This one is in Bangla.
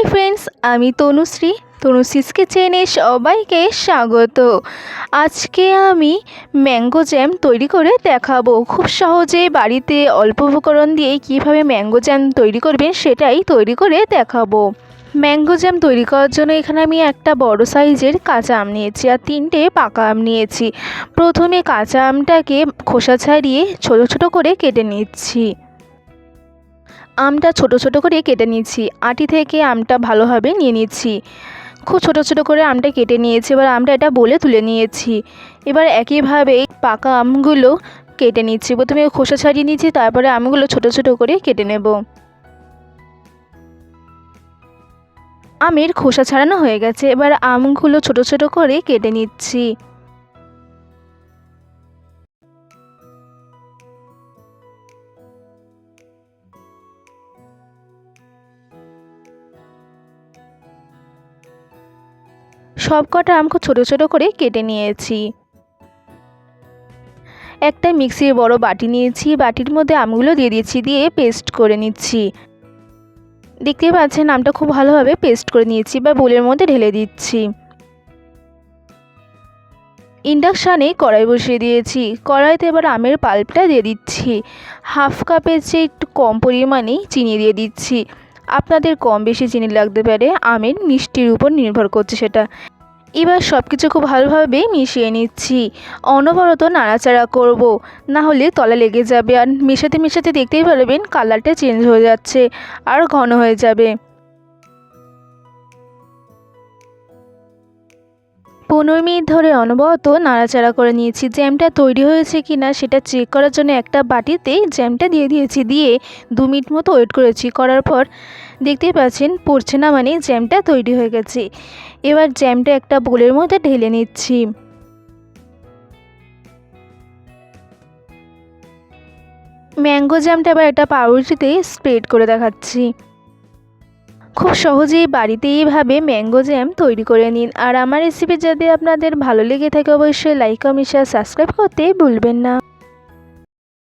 ফ্রেন্ডস, আমি তনুশ্রী। তনুশ্রীস কিচেনে সবাইকে স্বাগত। আজকে আমি ম্যাঙ্গো জ্যাম তৈরি করে দেখাবো। খুব সহজে বাড়িতে অল্প উপকরণ দিয়ে কিভাবে ম্যাঙ্গো জ্যাম তৈরি করবেন সেটাই তৈরি করে দেখাবো। ম্যাঙ্গো জ্যাম তৈরি করার জন্য এখানে আমি একটা বড় সাইজের কাঁচা আম নিয়েছি আর 3টে পাকা আম নিয়েছি। প্রথমে কাঁচা আমটাকে খোসা ছাড়িয়ে ছোট ছোট করে কেটে নিচ্ছি। আমটা ছোট ছোট করে কেটে নিচ্ছি। আটি থেকে আমটা ভালোভাবে নিয়ে নিচ্ছি। খুব ছোট ছোট করে আমটা কেটে নিয়েছি। এবার আমটা এটা বলে তুলে নিয়েছি। এবার একইভাবে পাকা আমগুলো কেটে নিচ্ছি। প্রথমে খোসা ছাড়িয়ে নিচ্ছি, তারপরে আমগুলো ছোট ছোট করে কেটে নেব। আমের খোসা ছাড়ানো হয়ে গেছে। এবার আমগুলো ছোট ছোট করে কেটে নিচ্ছি। সব কটা আম খুব ছোটো ছোটো করে কেটে নিয়েছি। একটা মিক্সির বড় বাটি নিয়েছি। বাটির মধ্যে আমগুলো দিয়ে দিয়েছি, দিয়ে পেস্ট করে নিচ্ছি। দেখতে পাচ্ছেন আমটা খুব ভালোভাবে পেস্ট করে নিয়েছি বা বোলের মধ্যে ঢেলে দিচ্ছি। ইন্ডাকশানে কড়াই বসিয়ে দিয়েছি। কড়াইতে এবার আমের পাল্পটা দিয়ে দিচ্ছি। হাফ কাপের চেয়ে একটু কম পরিমাণেই চিনি দিয়ে দিচ্ছি। আপনাদের কম বেশি চিনি লাগতে পারে, আমের মিষ্টির উপর নির্ভর করছে সেটা। এবার সব কিছু খুব ভালোভাবে মিশিয়ে নিচ্ছি। অনবরত নাড়াচাড়া করব, না হলে তলা লেগে যাবে। আর মেশাতে মেশাতে দেখতেই পারবেন কালারটা চেঞ্জ হয়ে যাচ্ছে আর ঘন হয়ে যাবে। 15 মিনিট ধরে অনবরত নাড়াচাড়া করে নিয়েছি। জ্যামটা তৈরি হয়েছে কি না সেটা চেক করার জন্য একটা বাটিতে জ্যামটা দিয়ে দিয়েছি। দিয়ে 2 মিনিট মতো ওয়েট করেছি। করার পর দেখতেই পাচ্ছেন পড়ছে না, মানে জ্যামটা তৈরি হয়ে গেছে। এবার জ্যামটা একটা বোলের মধ্যে ঢেলে নিচ্ছি। ম্যাঙ্গো জ্যামটা এবার একটা পাউরুটিতে স্প্রেড করে দেখাচ্ছি। খুব সহজেই বাড়িতে এইভাবে ম্যাঙ্গো জ্যাম তৈরি করে নিন। আর আমার রেসিপি যদি আপনাদের ভালো লেগে থাকে অবশ্যই লাইক, কমেন্ট, শেয়ার, সাবস্ক্রাইব করতে ভুলবেন না।